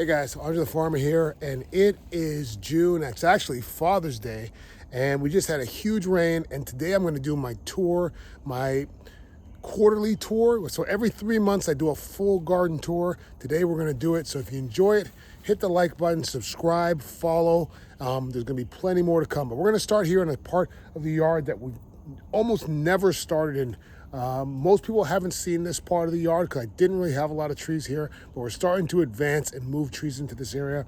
Hey guys, Andrethefarmer here, and it is June. It's actually Father's Day, and we just had a huge rain. And today I'm going to do my tour, my quarterly tour. So every 3 months I do a full garden tour. Today we're going to do it. So if you enjoy it, hit the like button, subscribe, follow. There's going to be plenty more to come. But we're going to start here in a part of the yard that we almost never started in. Most people haven't seen this part of the yard because I didn't really have a lot of trees here, but we're starting to advance and move trees into this area.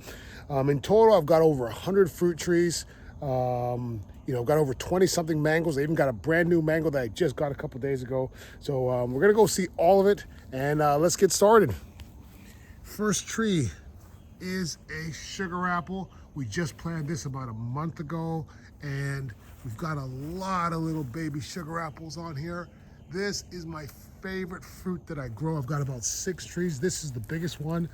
In total, I've got over 100 fruit trees. I've got over 20 something mangoes. I even got a brand new mango that I just got a couple days ago. So we're gonna go see all of it, and let's get started. First tree is a sugar apple. We just planted this about a month ago, and we've got a lot of little baby sugar apples on here. This is my favorite fruit that I grow. I've got about 6 trees. This is the biggest one.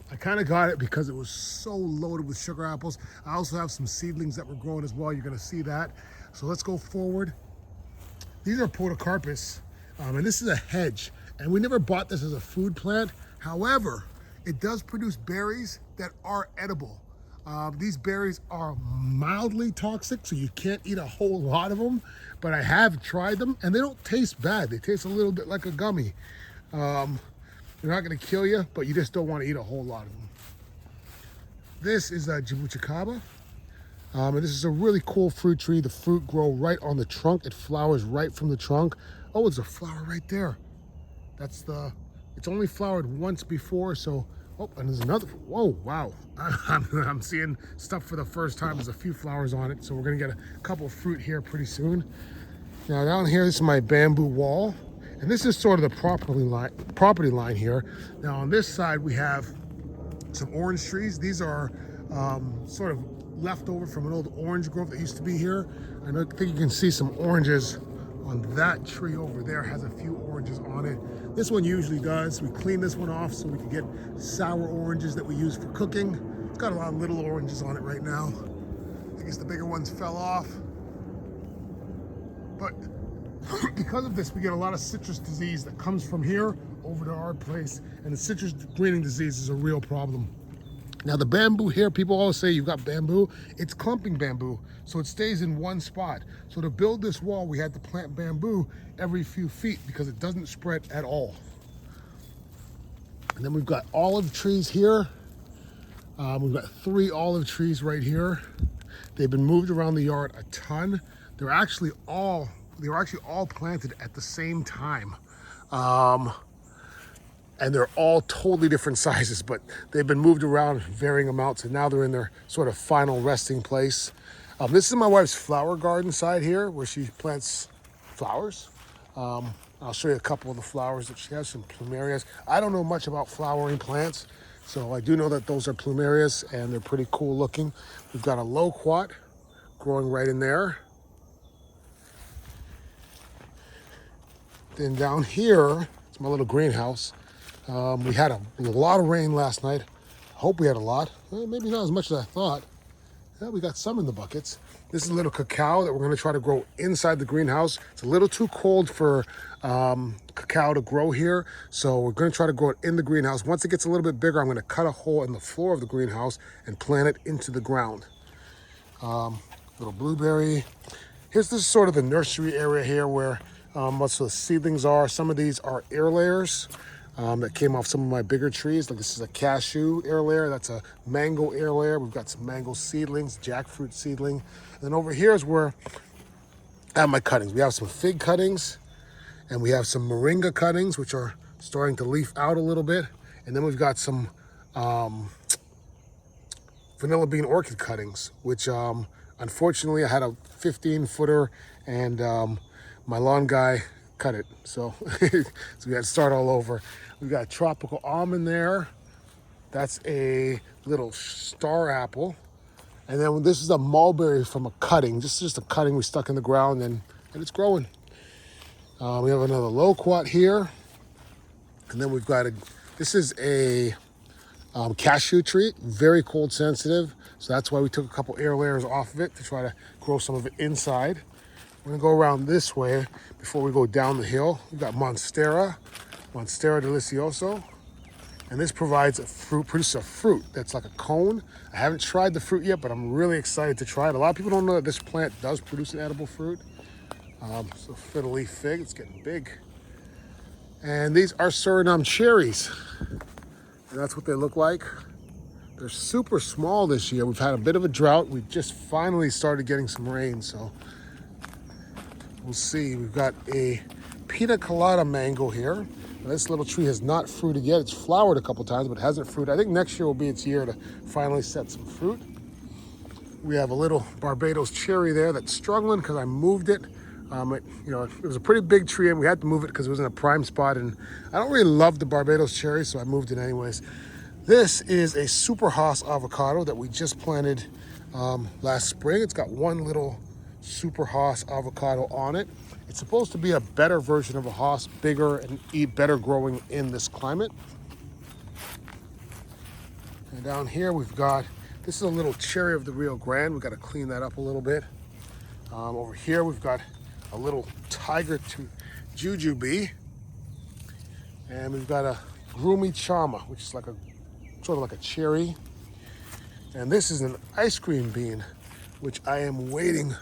I kind of got it because it was so loaded with sugar apples. I also have some seedlings that were growing as well. You're gonna see that. So let's go forward. These are podocarpus, and this is a hedge. And we never bought this as a food plant. However, it does produce berries that are edible. These berries are mildly toxic, so you can't eat a whole lot of them, but I have tried them and they don't taste bad. They taste a little bit like a gummy. They're not gonna kill you, but you just don't wanna eat a whole lot of them. This is a jabuticaba, and this is a really cool fruit tree. The fruit grow right on the trunk. It flowers right from the trunk. Oh, there's a flower right there. It's only flowered once before, so oh, and there's another. Whoa, wow. I'm seeing stuff for the first time. There's a few flowers on it, so we're gonna get a couple of fruit here pretty soon. Now down here, this is my bamboo wall, and this is sort of the property line here. Now on this side, we have some orange trees. These are sort of left over from an old orange grove that used to be here. I think you can see some oranges on that tree over there. Has a few oranges on it. This one usually does. We clean this one off so we can get sour oranges that we use for cooking. It's got a lot of little oranges on it right now. I guess the bigger ones fell off. But because of this, we get a lot of citrus disease that comes from here over to our place. And the citrus greening disease is a real problem. Now the bamboo here, people always say you've got bamboo. It's clumping bamboo, so it stays in one spot. So to build this wall, we had to plant bamboo every few feet because it doesn't spread at all. And then we've got olive trees here. We've got 3 olive trees right here. They've been moved around the yard a ton. They were actually all planted at the same time. And they're all totally different sizes, but they've been moved around varying amounts, and now they're in their sort of final resting place. This is my wife's flower garden side here, where she plants flowers. I'll show you a couple of the flowers that she has, some plumerias. I don't know much about flowering plants, so I do know that those are plumerias, and they're pretty cool looking. We've got a loquat growing right in there. Then down here, it's my little greenhouse. We had a lot of rain last night. Hope we had a lot. Maybe not as much as I thought. Yeah, we got some in the buckets. This is a little cacao that we're going to try to grow inside the greenhouse. It's a little too cold for cacao to grow here, so we're going to try to grow it in the greenhouse. Once it gets a little bit bigger, I'm going to cut a hole in the floor of the greenhouse and plant it into the ground. Little blueberry. This is sort of the nursery area here where most of the seedlings are. Some of these are air layers. That came off some of my bigger trees. Like this is a cashew air layer. That's a mango air layer. We've got some mango seedlings, jackfruit seedling. And then over here is where I have my cuttings. We have some fig cuttings, and we have some moringa cuttings, which are starting to leaf out a little bit. And then we've got some vanilla bean orchid cuttings, which unfortunately I had a 15-footer, and my lawn guy cut it, so so we had to start all over. We've got tropical almond there. That's a little star apple. And then this is a mulberry from a cutting. This is just a cutting we stuck in the ground, and it's growing. We have another loquat here. And then we've got this is a cashew tree, very cold sensitive. So that's why we took a couple air layers off of it to try to grow some of it inside. We're gonna go around this way before we go down the hill. We've got Monstera Delicioso. And this provides a fruit, produces a fruit that's like a cone. I haven't tried the fruit yet, but I'm really excited to try it. A lot of people don't know that this plant does produce an edible fruit. So fiddle leaf fig, it's getting big. And these are Suriname cherries. And that's what they look like. They're super small this year. We've had a bit of a drought. We just finally started getting some rain, so we'll see. We've got a pina colada mango here. Now, this little tree has not fruited yet. It's flowered a couple times, but it hasn't fruited. I think next year will be its year to finally set some fruit. We have a little Barbados cherry there that's struggling because I moved it. It was a pretty big tree and we had to move it because it was in a prime spot, and I don't really love the Barbados cherry, so I moved it anyways. This is a super Haas avocado that we just planted last spring. It's got one little super Haas avocado on it. It's supposed to be a better version of a Haas, bigger and better growing in this climate. And down here we've got, this is a little cherry of the Rio Grande. We've got to clean that up a little bit. Over here we've got a little tiger jujube. And we've got a groomy chama, which is like a sort of like a cherry. And this is an ice cream bean, which I am waiting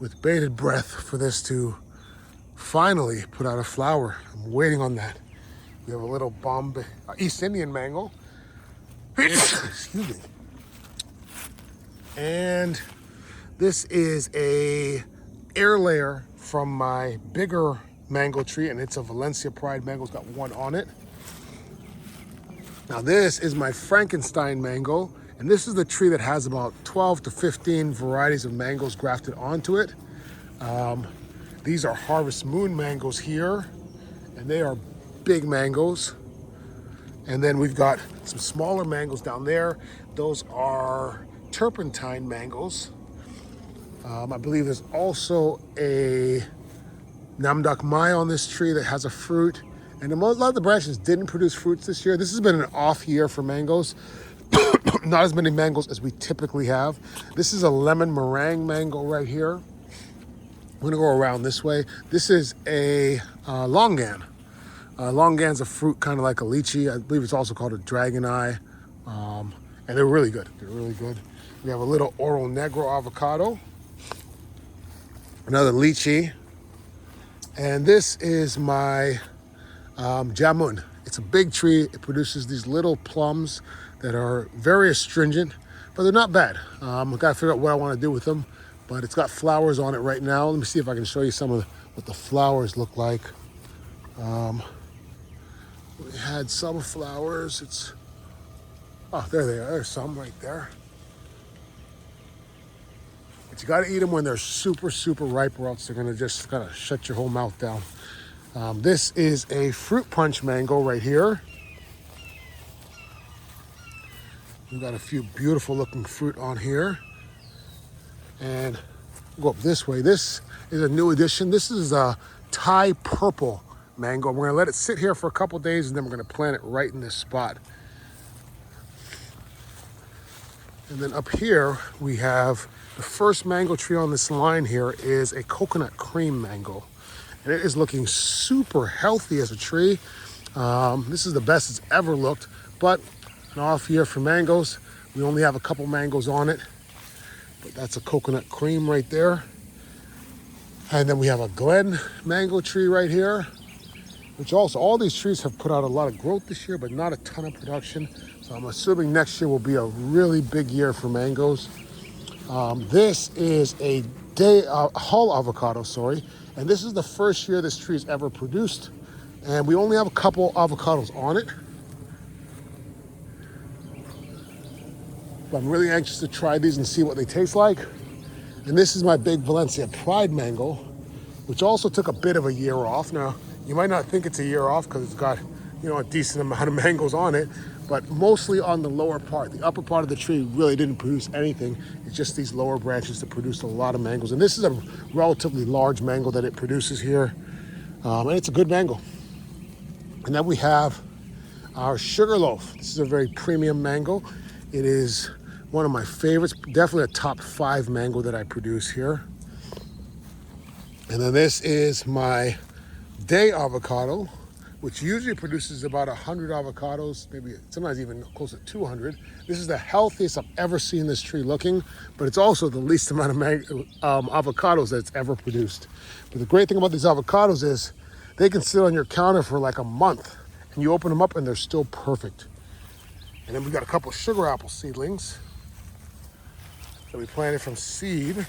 with bated breath for this to finally put out a flower. I'm waiting on that. We have a little Bombay, East Indian mango. Excuse me. And this is a air layer from my bigger mango tree, and it's a Valencia Pride mango. It's got one on it. Now this is my Frankenstein mango, and this is the tree that has about 12 to 15 varieties of mangoes grafted onto it. These are Harvest Moon mangoes here, and they are big mangoes. And then we've got some smaller mangoes down there. Those are turpentine mangoes. I believe there's also a Namdak Mai on this tree that has a fruit. And a lot of the branches didn't produce fruits this year. This has been an off year for mangoes. Not as many mangoes as we typically have. This is a lemon meringue mango right here. I'm gonna go around this way. This is a longan. Longan's a fruit kind of like a lychee. I believe it's also called a dragon eye. And they're really good. They're really good. We have a little Oro Negro avocado. Another lychee. And this is my jamun. It's a big tree. It produces these little plums that are very astringent, but they're not bad. I've got to figure out what I want to do with them, but it's got flowers on it right now. Let me see if I can show you some of what the flowers look like. We had some flowers. Oh, there they are. There's some right there. But you got to eat them when they're super, super ripe, or else they're going to just kind of shut your whole mouth down. This is a fruit punch mango right here. We've got a few beautiful looking fruit on here. And we'll go up this way. This is a new addition. This is a Thai purple mango. We're gonna let it sit here for a couple days, and then we're gonna plant it right in this spot. And then up here, we have the first mango tree on this line here is a coconut cream mango. And it is looking super healthy as a tree. This is the best it's ever looked, but an off year for mangoes. We only have a couple mangoes on it, but that's a coconut cream right there. And then we have a Glen mango tree right here, which also, all these trees have put out a lot of growth this year, but not a ton of production. So I'm assuming next year will be a really big year for mangoes. This is a Hull avocado, and this is the first year this tree has ever produced. And we only have a couple avocados on it. But I'm really anxious to try these and see what they taste like. And this is my big Valencia Pride mango, which also took a bit of a year off. Now, you might not think it's a year off because it's got, a decent amount of mangoes on it, but mostly on the lower part. The upper part of the tree really didn't produce anything. It's just these lower branches that produced a lot of mangoes. And this is a relatively large mango that it produces here. And it's a good mango. And then we have our Sugarloaf. This is a very premium mango. It is one of my favorites, definitely a top 5 mango that I produce here. And then this is my Day avocado which usually produces about 100 avocados, maybe sometimes even close to 200. This is the healthiest I've ever seen this tree looking, but it's also the least amount of avocados that it's ever produced. But the great thing about these avocados is they can sit on your counter for like a month, and you open them up and they're still perfect. And then we got a couple of sugar apple seedlings that we planted from seed.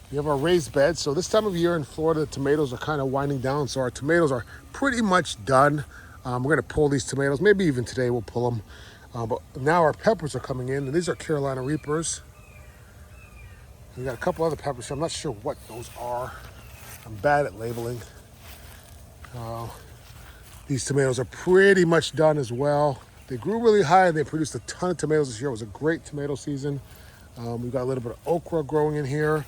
We have our raised beds. So this time of year in Florida, the tomatoes are kind of winding down. So our tomatoes are pretty much done. We're going to pull these tomatoes. Maybe even today we'll pull them. But now our peppers are coming in. And these are Carolina Reapers. We got a couple other peppers. So I'm not sure what those are. I'm bad at labeling. These tomatoes are pretty much done as well. They grew really high and they produced a ton of tomatoes this year. It was a great tomato season. We've got a little bit of okra growing in here.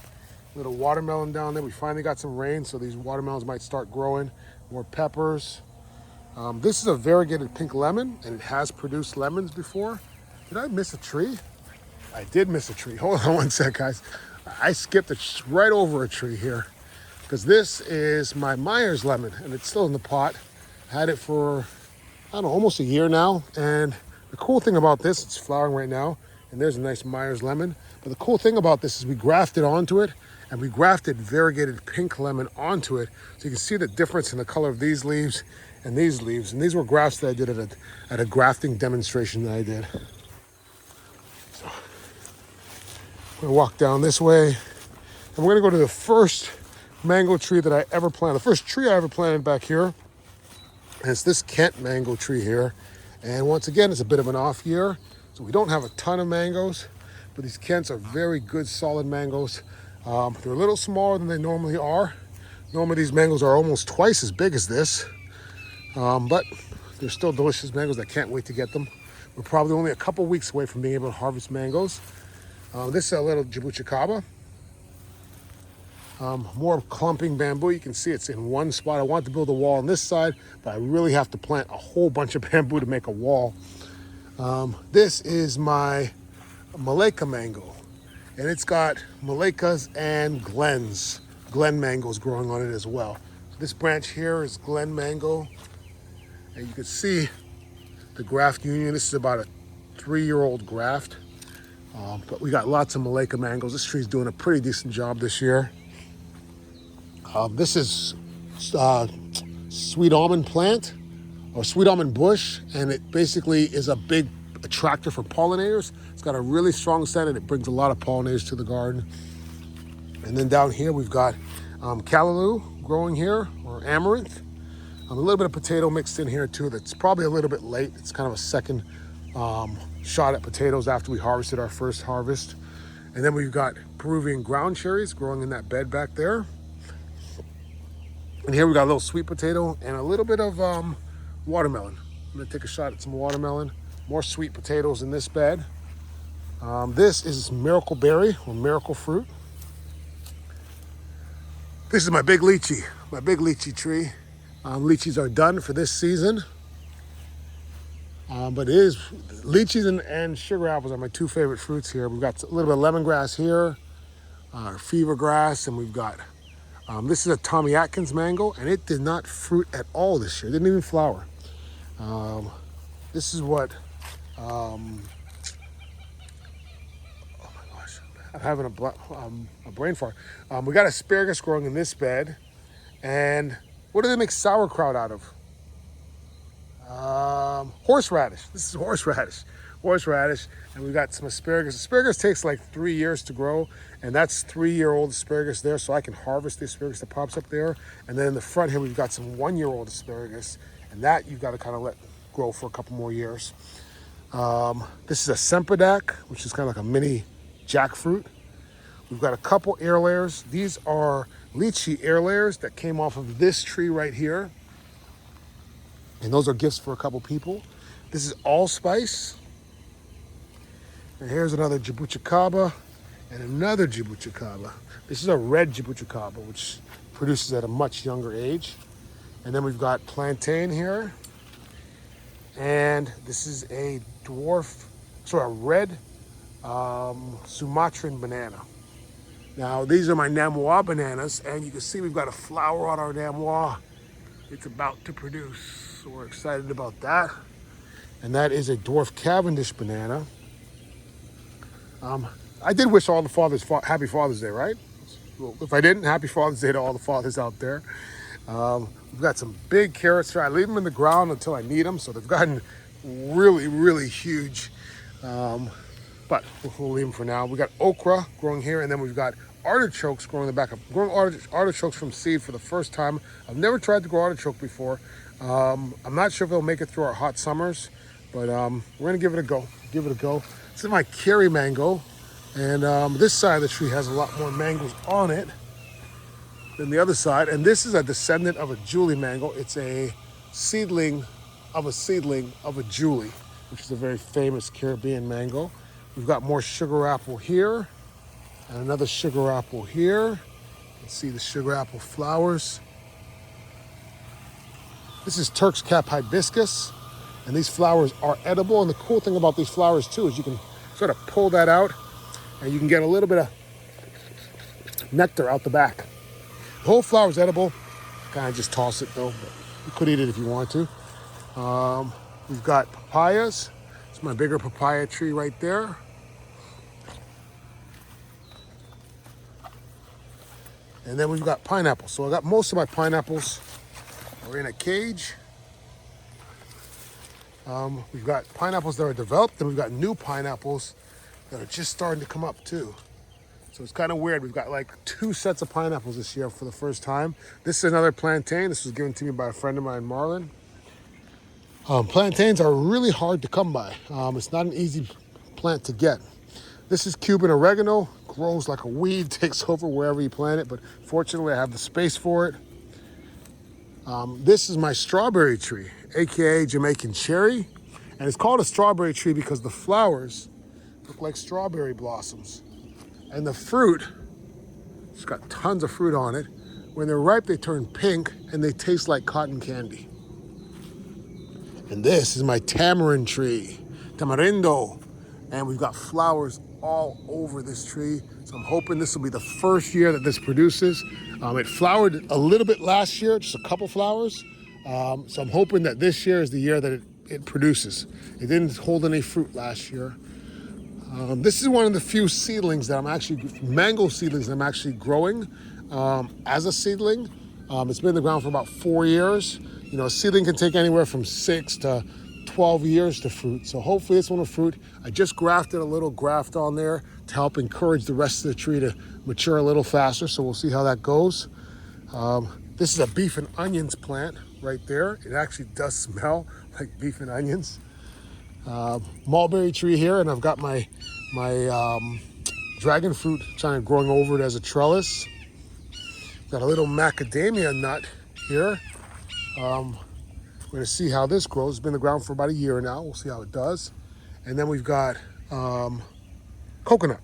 Little watermelon down there. We finally got some rain, so these watermelons might start growing. More peppers. This is a variegated pink lemon, and it has produced lemons before. Did I miss a tree? I did miss a tree. Hold on one sec, guys. I skipped right over a tree here because this is my Myers lemon, and it's still in the pot. Had it for, I don't know, almost a year now. And the cool thing about this, it's flowering right now, and there's a nice Myers lemon. But the cool thing about this is we grafted onto it, and we grafted variegated pink lemon onto it. So you can see the difference in the color of these leaves and these leaves. And these were grafts that I did at a grafting demonstration that I did. So I'm gonna walk down this way, and we're gonna go to the first mango tree that I ever planted. The first tree I ever planted back here. And it's this Kent mango tree here. And once again, it's a bit of an off year. So we don't have a ton of mangoes, but these Kents are very good, solid mangoes. They're a little smaller than they normally are. Normally these mangoes are almost twice as big as this, but they're still delicious mangoes. I can't wait to get them. We're probably only a couple weeks away from being able to harvest mangoes. This is a little jabuticaba. More clumping bamboo. You can see it's in one spot. I want to build a wall on this side, but I really have to plant a whole bunch of bamboo to make a wall. This is my Malacca mango. And it's got Malaccas and Glen mangoes growing on it as well. This branch here is Glen mango. And you can see the graft union. This is about a 3-year-old graft. But we got lots of Malacca mangoes. This tree's doing a pretty decent job this year. This is sweet almond plant or sweet almond bush. And it basically is a big attractor for pollinators. It's got a really strong scent and it brings a lot of pollinators to the garden. And then down here we've got callaloo growing here, or amaranth. A little bit of potato mixed in here too. That's probably a little bit late. It's kind of a second shot at potatoes after we harvested our first harvest. And then we've got Peruvian ground cherries growing in that bed back there. And here we got a little sweet potato and a little bit of watermelon. I'm gonna take a shot at some watermelon. More sweet potatoes in this bed. This is miracle berry or miracle fruit. This is my big lychee tree. Lychees are done for this season. But it is, lychees and sugar apples are my two favorite fruits here. We've got a little bit of lemongrass here, fever grass, and we've got, this is a Tommy Atkins mango, and it did not fruit at all this year. It didn't even flower. This is what, oh my gosh, I'm having a brain fart. We got asparagus growing in this bed, and what do they make sauerkraut out of? Horseradish. This is horseradish, and we've got some asparagus. Asparagus takes like 3 years to grow, and that's 3-year-old asparagus there, so I can harvest the asparagus that pops up there. And then in the front here, we've got some 1-year-old asparagus, and that you've got to kind of let grow for a couple more years. This is a semperdac, which is kind of like a mini jackfruit. We've got a couple air layers. These are lychee air layers that came off of this tree right here. And those are gifts for a couple people. This is allspice. And here's another jabuticaba and another jabuticaba. This is a red jabuticaba, which produces at a much younger age. And then we've got plantain here. And this is a red Sumatran banana. Now, these are my Namois bananas, and you can see we've got a flower on our Namois. It's about to produce, so we're excited about that. And that is a dwarf Cavendish banana. I did wish all the fathers happy Father's Day, right? Well, if I didn't, happy Father's Day to all the fathers out there. We've got some big carrots here. I leave them in the ground until I need them, so they've gotten really, really huge. But we'll leave them for now. We got okra growing here, and then we've got artichokes growing in the back. I'm growing artichokes from seed for the first time. I've never tried to grow artichoke before. I'm not sure if they'll make it through our hot summers, but we're gonna give it a go. This is my Kerry mango, and this side of the tree has a lot more mangoes on it than the other side. And this is a descendant of a Julie mango. It's a seedling of a Julie, which is a very famous Caribbean mango. We've got more sugar apple here and another sugar apple here. You can see the sugar apple flowers. This is Turk's cap hibiscus, and these flowers are edible. And the cool thing about these flowers too is you can sort of pull that out and you can get a little bit of nectar out the back. The whole flower is edible. Kind of just toss it though, but you could eat it if you want to. We've got papayas. It's my bigger papaya tree right there. And then we've got pineapples. So I got most of my pineapples are in a cage. We've got pineapples that are developed, and we've got new pineapples that are just starting to come up too. So it's kind of weird. We've got like 2 sets of pineapples this year for the first time. This is another plantain. This was given to me by a friend of mine, Marlon. Plantains are really hard to come by. It's not an easy plant to get. This is Cuban oregano. Grows like a weed, takes over wherever you plant it, but fortunately I have the space for it. This is my strawberry tree, aka Jamaican cherry, and it's called a strawberry tree because the flowers look like strawberry blossoms, and the fruit, it's got tons of fruit on it. When they're ripe, they turn pink and they taste like cotton candy. And this is my tamarind tree, tamarindo, and we've got flowers all over this tree. So I'm hoping this will be the first year that this produces. It flowered a little bit last year, just a couple flowers. So I'm hoping that this year is the year that it produces. It didn't hold any fruit last year. This is one of the few seedlings that mango seedlings that I'm actually growing as a seedling. It's been in the ground for about 4 years. You know, a seedling can take anywhere from 6 to 12 years to fruit. So hopefully this one will fruit. I just grafted a little graft on there to help encourage the rest of the tree to mature a little faster. So we'll see how that goes. This is a beef and onions plant right there. It actually does smell like beef and onions. Mulberry tree here, and I've got my dragon fruit kind of growing over it as a trellis. Got a little macadamia nut here. We're going to see how this grows. It's been in the ground for about a year now. We'll see how it does. And then we've got coconut.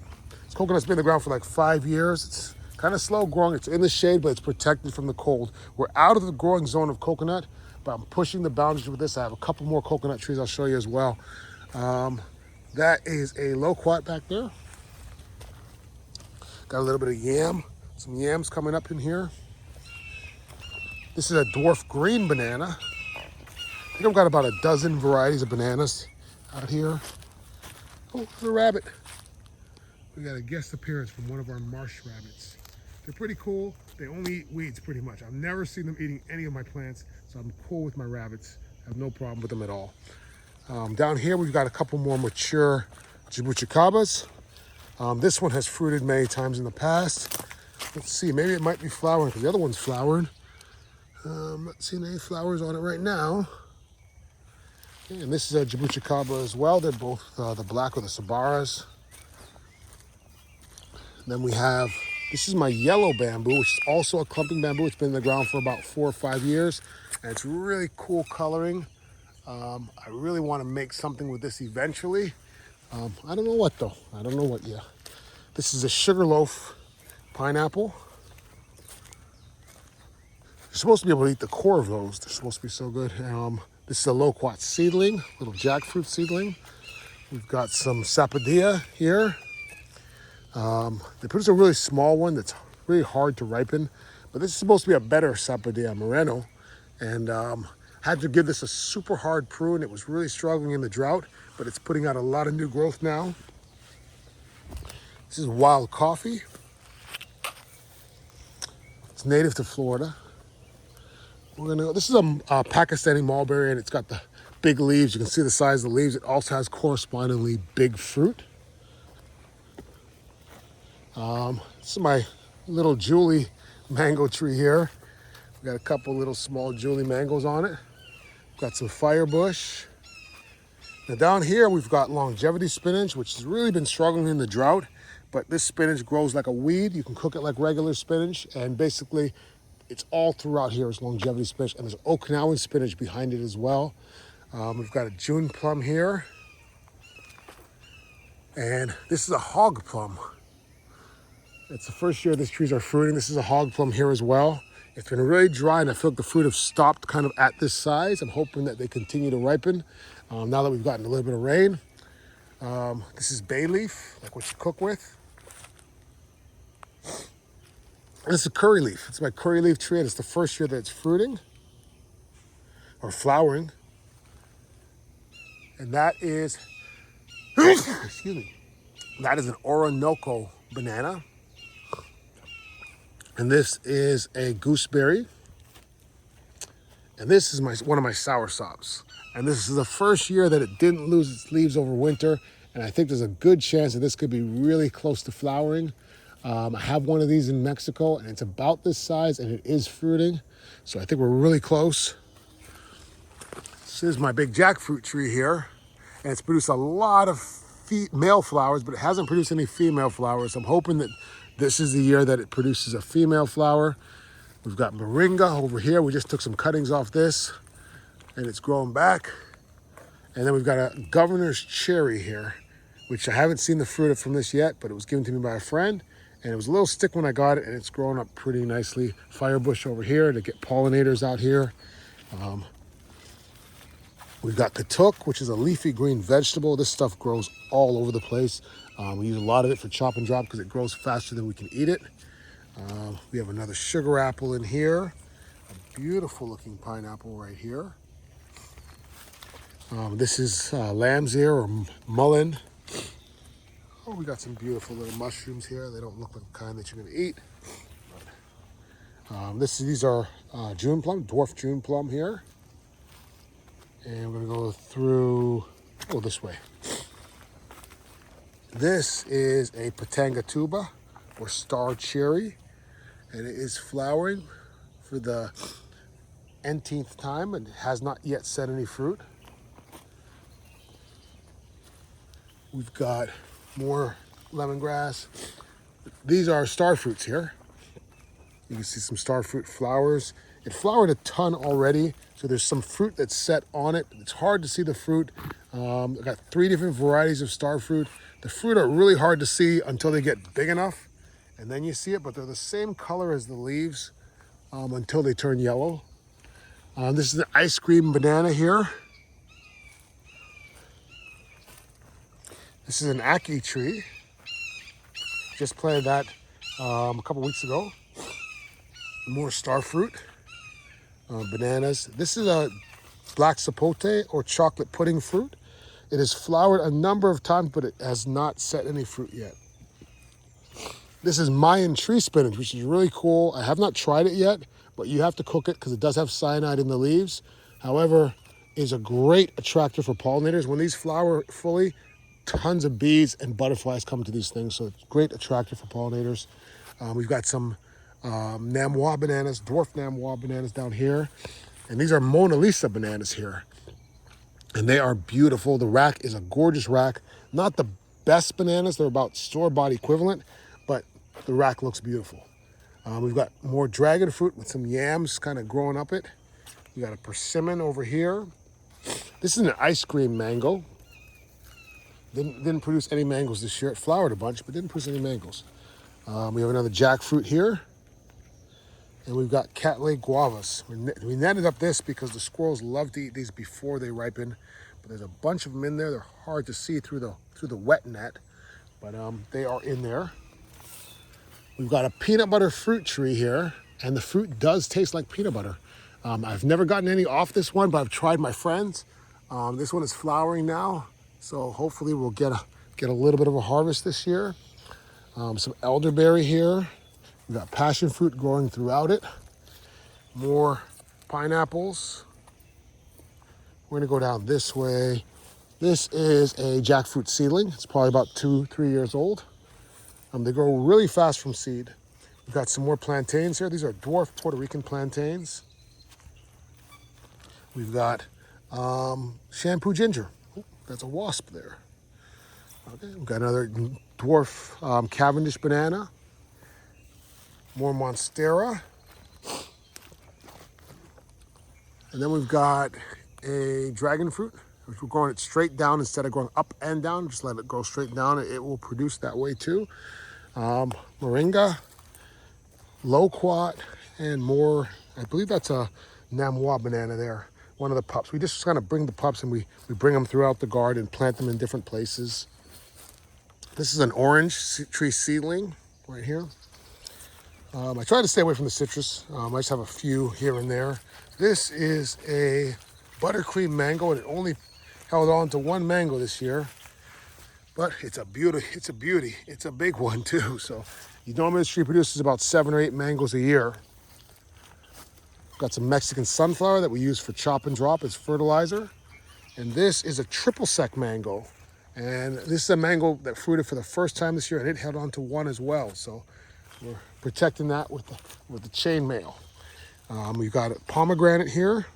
This coconut's been in the ground for like 5 years. It's kind of slow growing. It's in the shade, but it's protected from the cold. We're out of the growing zone of coconut, but I'm pushing the boundaries with this. I have a couple more coconut trees I'll show you as well. That is a loquat back there. Got a little bit of yam. Some yams coming up in here. This is a dwarf green banana. I think I've got about a dozen varieties of bananas out here. Oh, there's a rabbit. We got a guest appearance from one of our marsh rabbits. They're pretty cool. They only eat weeds pretty much. I've never seen them eating any of my plants, so I'm cool with my rabbits. I have no problem with them at all. Down here, we've got a couple more mature jabuticabas. This one has fruited many times in the past. Let's see, maybe it might be flowering because the other one's flowered. Not seeing any flowers on it right now. Okay, and this is a jabuticaba as well. They're both the black or the sabaras. Then we have, this is my yellow bamboo, which is also a clumping bamboo. It's been in the ground for about 4 or 5 years, and it's really cool coloring. I really want to make something with this eventually. I don't know what though. I don't know what yet. This is a sugarloaf pineapple. You're supposed to be able to eat the core of those. They're supposed to be so good. This is a loquat seedling, little jackfruit seedling. We've got some sapodilla here. They produce a really small one that's really hard to ripen, but this is supposed to be a better Sapodea Moreno. And had to give this a super hard prune. It was really struggling in the drought, but it's putting out a lot of new growth now. This is wild coffee. It's native to Florida. This is a Pakistani mulberry, and it's got the big leaves. You can see the size of the leaves. It also has correspondingly big fruit. This is my little Julie mango tree here. We got a couple little small Julie mangoes on it. Got some firebush. Now down here we've got longevity spinach, which has really been struggling in the drought, but this spinach grows like a weed. You can cook it like regular spinach, and basically it's all throughout here is longevity spinach, and there's Okinawan spinach behind it as well. We've got a June plum here, and this is a hog plum. It's the first year these trees are fruiting. This is a hog plum here as well. It's been really dry, and I feel like the fruit have stopped kind of at this size. I'm hoping that they continue to ripen now that we've gotten a little bit of rain. This is bay leaf, like what you cook with. And this is curry leaf. It's my curry leaf tree, and it's the first year that it's fruiting or flowering. And that is, excuse me, that is an Orinoco banana. And this is a gooseberry. And this is one of my soursops. And this is the first year that it didn't lose its leaves over winter. And I think there's a good chance that this could be really close to flowering. I have one of these in Mexico, and it's about this size, and it is fruiting. So I think we're really close. This is my big jackfruit tree here. And it's produced a lot of male flowers, but it hasn't produced any female flowers. I'm hoping that this is the year that it produces a female flower. We've got moringa over here. We just took some cuttings off this, and it's growing back. And then we've got a governor's cherry here, which I haven't seen the fruit from this yet, but it was given to me by a friend. And it was a little stick when I got it, and it's growing up pretty nicely. Firebush over here to get pollinators out here. We've got katuk, which is a leafy green vegetable. This stuff grows all over the place. We use a lot of it for chop and drop because it grows faster than we can eat it. We have another sugar apple in here. A beautiful looking pineapple right here. This is lamb's ear or mullein. Oh, we got some beautiful little mushrooms here. They don't look like the kind that you're going to eat. These are June plum, dwarf June plum here. And we're going to go through, this way. This is a Patanga tuba or star cherry, and it is flowering for the nth time and has not yet set any fruit. We've got more lemongrass. These are star fruits here. You can see some star fruit flowers. It flowered a ton already, so there's some fruit that's set on it. It's hard to see the fruit. I've got 3 different varieties of star fruit. The fruit are really hard to see until they get big enough, and then you see it, but they're the same color as the leaves until they turn yellow. This is an ice cream banana here. This is an ackee tree. Just planted that a couple weeks ago. More star fruit. Bananas. This is a black sapote or chocolate pudding fruit. It has flowered a number of times, but it has not set any fruit yet. This is Mayan tree spinach, which is really cool. I have not tried it yet, but you have to cook it because it does have cyanide in the leaves. However, it is a great attractor for pollinators. When these flower fully, tons of bees and butterflies come to these things, so it's a great attractor for pollinators. We've got some Namwa bananas, dwarf Namwa bananas down here. And these are Mona Lisa bananas here. And they are beautiful. The rack is a gorgeous rack. Not the best bananas. They're about store-bought equivalent, but the rack looks beautiful. We've got more dragon fruit with some yams kind of growing up it. We got a persimmon over here. This is an ice cream mango. Didn't produce any mangoes this year. It flowered a bunch, but didn't produce any mangoes. We have another jackfruit here. And we've got Cattleya guavas. We netted up this because the squirrels love to eat these before they ripen. But there's a bunch of them in there. They're hard to see through the wet net, but they are in there. We've got a peanut butter fruit tree here, and the fruit does taste like peanut butter. I've never gotten any off this one, but I've tried my friends. This one is flowering now, so hopefully we'll get a little bit of a harvest this year. Some elderberry here. We've got passion fruit growing throughout it. More pineapples. We're gonna go down this way. This is a jackfruit seedling. It's probably about 2-3 years old. They grow really fast from seed. We've got some more plantains here. These are dwarf Puerto Rican plantains. We've got shampoo ginger. Ooh, that's a wasp there. Okay, we've got another dwarf Cavendish banana. More monstera. And then we've got a dragon fruit, which we're growing it straight down instead of going up and down. Just let it go straight down. It will produce that way too. Moringa, loquat, and more. I believe that's a Namois banana there. One of the pups. We just kind of bring the pups and we bring them throughout the garden, plant them in different places. This is an orange tree seedling right here. I try to stay away from the citrus. I just have a few here and there. This is a buttercream mango, and it only held on to one mango this year. But it's a beauty. It's a beauty. It's a big one too. So normally this tree produces about 7 or 8 mangoes a year. Got some Mexican sunflower that we use for chop and drop as fertilizer. And this is a triple sec mango. And this is a mango that fruited for the first time this year, and it held on to one as well. So we're protecting that with the chain mail. We've got a pomegranate here,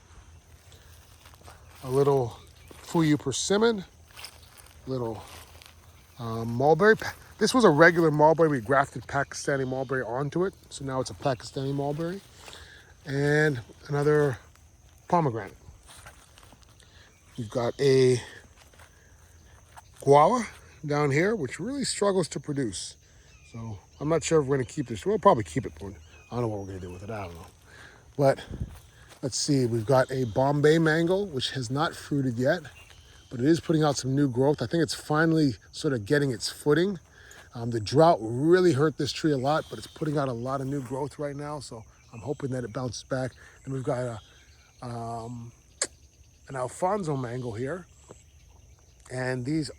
a little Fuyu persimmon, little mulberry. This was a regular mulberry. We grafted Pakistani mulberry onto it, so now it's a Pakistani mulberry. And another pomegranate. We've got a guava down here, which really struggles to produce. So I'm not sure if we're going to keep this. We'll probably keep it, but I don't know what we're going to do with it. I don't know. But let's see. We've got a Bombay mango, which has not fruited yet, but it is putting out some new growth. I think it's finally sort of getting its footing. The drought really hurt this tree a lot, but it's putting out a lot of new growth right now. So I'm hoping that it bounces back. And we've got an Alfonso mango here. And there's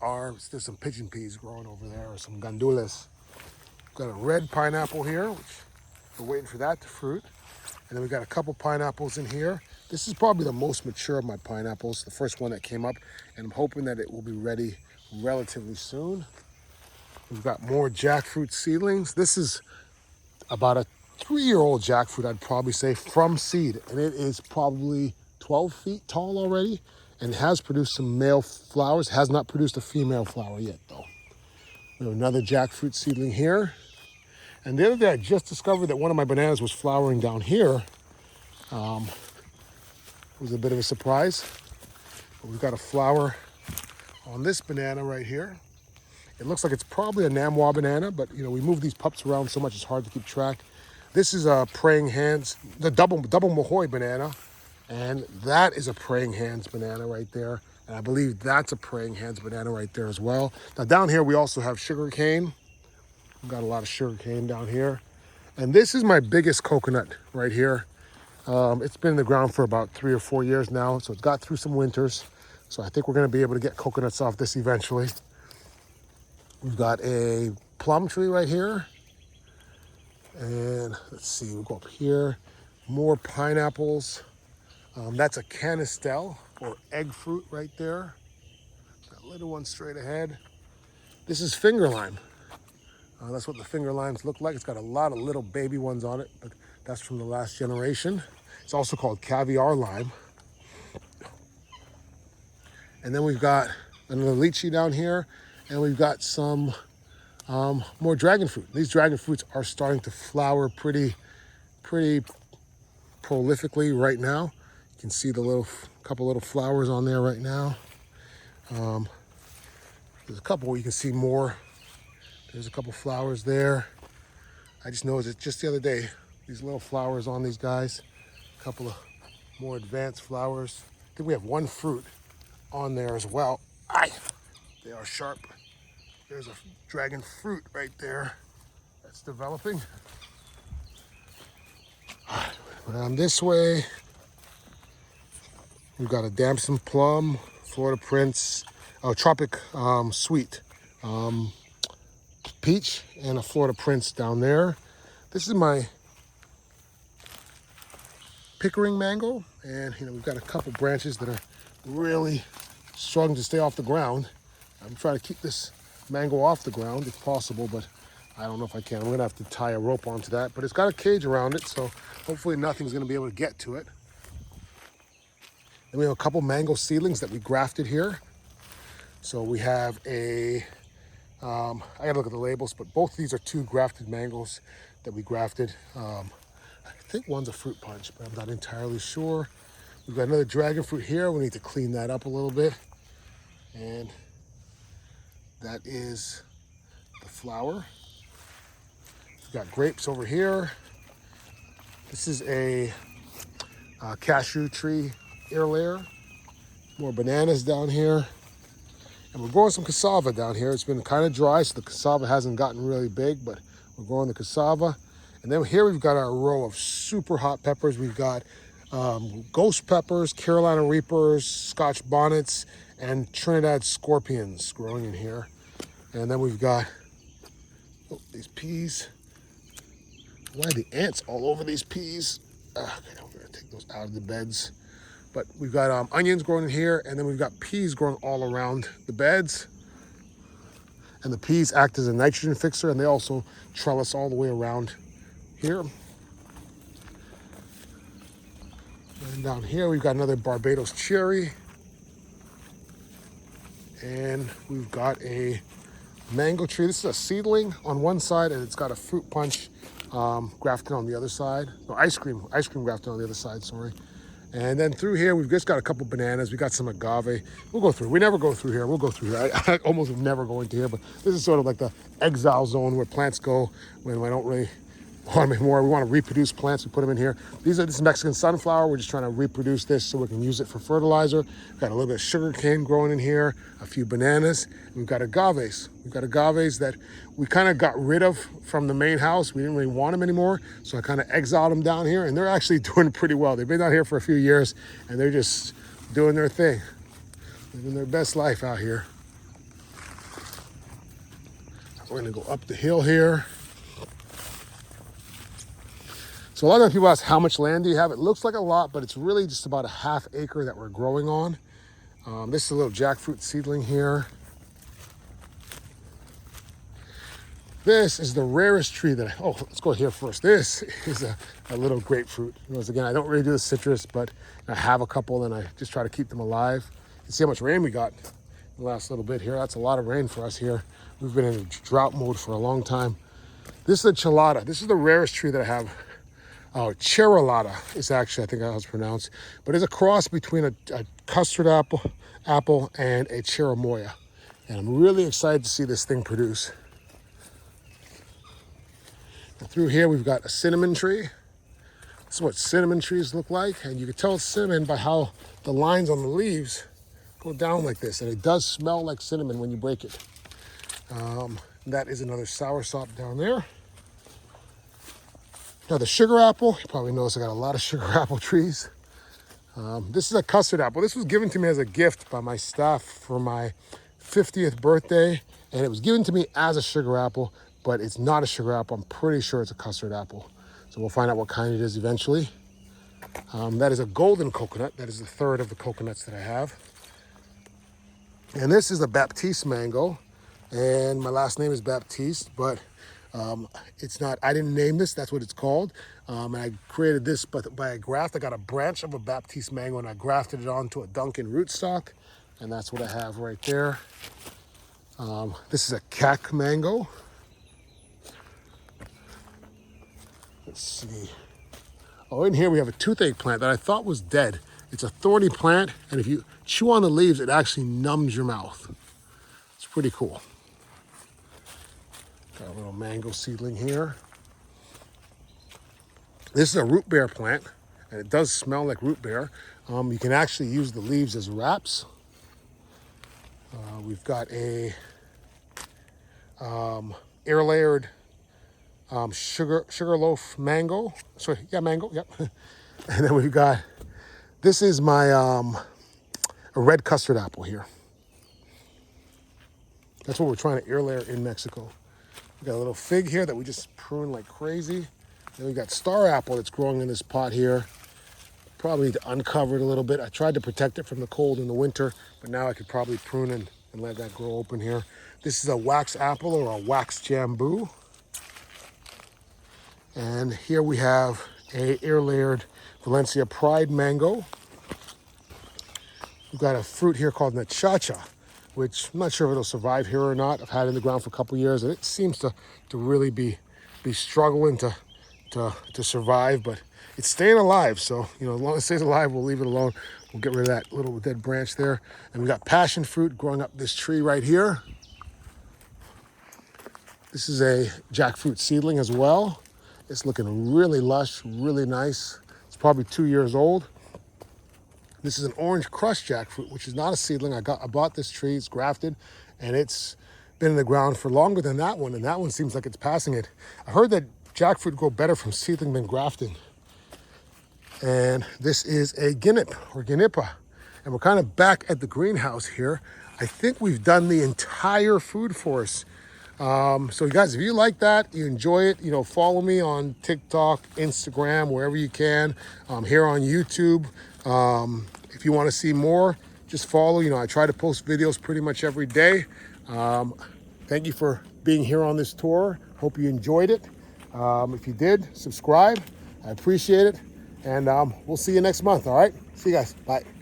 some pigeon peas growing over there, or some gandules. Got a red pineapple here, which we're waiting for that to fruit. And then we've got a couple pineapples in here. This is probably the most mature of my pineapples, the first one that came up, and I'm hoping that it will be ready relatively soon. We've got more jackfruit seedlings. This is about a 3-year-old jackfruit, I'd probably say, from seed, and it is probably 12 feet tall already, and has produced some male flowers. Has not produced a female flower yet, though. We have another jackfruit seedling here. And the other day, I just discovered that one of my bananas was flowering down here. It was a bit of a surprise. But we've got a flower on this banana right here. It looks like it's probably a Namois banana, but we move these pups around so much it's hard to keep track. This is a praying hands, the double Mahoy banana, and that is a praying hands banana right there. And I believe that's a praying hands banana right there as well. Now down here we also have sugar cane. We've got a lot of sugar cane down here. And this is my biggest coconut right here. It's been in the ground for about 3 or 4 years now, so it's got through some winters. So I think we're gonna be able to get coconuts off this eventually. We've got a plum tree right here. And let's see, we'll go up here. More pineapples. That's a canistel, or egg fruit right there. That little one straight ahead. This is finger lime. That's what the finger limes look like. It's got a lot of little baby ones on it, but that's from the last generation. It's also called caviar lime. And then we've got another lychee down here, and we've got some more dragon fruit. These dragon fruits are starting to flower pretty prolifically right now. You can see the couple little flowers on there right now. There's a couple where you can see more. There's a couple flowers there. I just noticed it just the other day. These little flowers on these guys. A couple of more advanced flowers. I think we have one fruit on there as well. Aye, they are sharp. There's a dragon fruit right there. That's developing. Around this way, we've got a damson plum, Florida Prince, tropic sweet peach, and a Florida Prince down there. This is my Pickering mango, and we've got a couple branches that are really struggling to stay off the ground. I'm trying to keep this mango off the ground if possible, but I don't know if I can. I'm gonna have to tie a rope onto that, but it's got a cage around it, so hopefully nothing's gonna be able to get to it. Then we have a couple mango seedlings that we grafted here. So we have I gotta look at the labels, but both of these are 2 grafted mangoes that we grafted. I think one's a fruit punch, but I'm not entirely sure. We've got another dragon fruit here. We need to clean that up a little bit. And that is the flower. We've got grapes over here. This is a cashew tree air layer. More bananas down here. And we're growing some cassava down here. It's been kind of dry, so the cassava hasn't gotten really big, but we're growing the cassava. And then here we've got our row of super hot peppers. We've got ghost peppers, Carolina Reapers, Scotch bonnets, and Trinidad scorpions growing in here. And then we've got these peas. Why are the ants all over these peas? Okay, I'm gonna take those out of the beds. But we've got onions growing in here, and then we've got peas growing all around the beds. And the peas act as a nitrogen fixer, and they also trellis all the way around here. And down here we've got another Barbados cherry. And we've got a mango tree. This is a seedling on one side, and it's got a fruit punch grafted on the other side. No, ice cream grafted on the other side, sorry. And then through here, we've just got a couple bananas. We got some agave. We'll go through. We never go through here. We'll go through here. I almost never go into here, but this is sort of like the exile zone where plants go when I don't really want them more. We want to reproduce plants. We put them in here. This is Mexican sunflower. We're just trying to reproduce this so we can use it for fertilizer. We've got a little bit of sugar cane growing in here, a few bananas. We've got agaves. We've got agaves that we kind of got rid of from the main house. We didn't really want them anymore, so I kind of exiled them down here, and they're actually doing pretty well. They've been out here for a few years, and they're just doing their thing, living their best life out here. We're gonna go up the hill here. So a lot of people ask, how much land do you have? It looks like a lot, but it's really just about a ½ acre that we're growing on. This is a little jackfruit seedling here. This is the rarest tree that let's go here first. This is a little grapefruit. Again, I don't really do the citrus, but I have a couple and I just try to keep them alive. You can see how much rain we got in the last little bit here. That's a lot of rain for us here. We've been in drought mode for a long time. This is a chelada. This is the rarest tree that I have. Cherolata is actually, I think how it's pronounced, but it's a cross between a custard apple and a cherimoya. And I'm really excited to see this thing produce. And through here, we've got a cinnamon tree. This is what cinnamon trees look like. And you can tell it's cinnamon by how the lines on the leaves go down like this. And it does smell like cinnamon when you break it. That is another soursop down there. Now the sugar apple, you probably noticed I got a lot of sugar apple trees. This is a custard apple. This was given to me as a gift by my staff for my 50th birthday. And it was given to me as a sugar apple, but it's not a sugar apple. I'm pretty sure it's a custard apple. So we'll find out what kind it is eventually. That is a golden coconut. That is the third of the coconuts that I have. And this is a Baptiste mango. And my last name is Baptiste, but it's not, I didn't name this, that's what it's called. And I created this by a graft. I got a branch of a Baptiste mango and I grafted it onto a Duncan rootstock. And that's what I have right there. This is a cac mango. Let's see. Oh, in here we have a toothache plant that I thought was dead. It's a thorny plant, and if you chew on the leaves, it actually numbs your mouth. It's pretty cool. Got a little mango seedling here. This is a root beer plant, and it does smell like root beer. You can actually use the leaves as wraps. We've got a air layered Sugarloaf mango. Sorry, yeah, mango, yep. And then we've got, this is my a red custard apple here. That's what we're trying to air layer in Mexico. We got a little fig here that we just prune like crazy. Then we got star apple that's growing in this pot here. Probably need to uncover it a little bit. I tried to protect it from the cold in the winter, but now I could probably prune and let that grow open here. This is a wax apple or a wax jambu. And here we have a air layered Valencia Pride mango. We've got a fruit here called Nachacha, which I'm not sure if it'll survive here or not. I've had it in the ground for a couple years, and it seems to really be struggling to survive, but it's staying alive. So, you know, as long as it stays alive, we'll leave it alone. We'll get rid of that little dead branch there. And we got passion fruit growing up this tree right here. This is a jackfruit seedling as well. It's looking really lush, really nice. It's probably 2 years old. This is an orange crushed jackfruit, which is not a seedling. I bought this tree, it's grafted, and it's been in the ground for longer than that one, and that one seems like it's passing it. I heard that jackfruit grow better from seedling than grafting. And this is a guinip or guinipa. And we're kind of back at the greenhouse here. I think we've done the entire food forest. So guys, if you like that, you enjoy it, you know, follow me on TikTok, Instagram, wherever you can, here on YouTube. If you want to see more, just follow. You know, I try to post videos pretty much every day. Thank you for being here on this tour. Hope you enjoyed it. If you did, subscribe. I appreciate it. And we'll see you next month, all right? See you guys. Bye.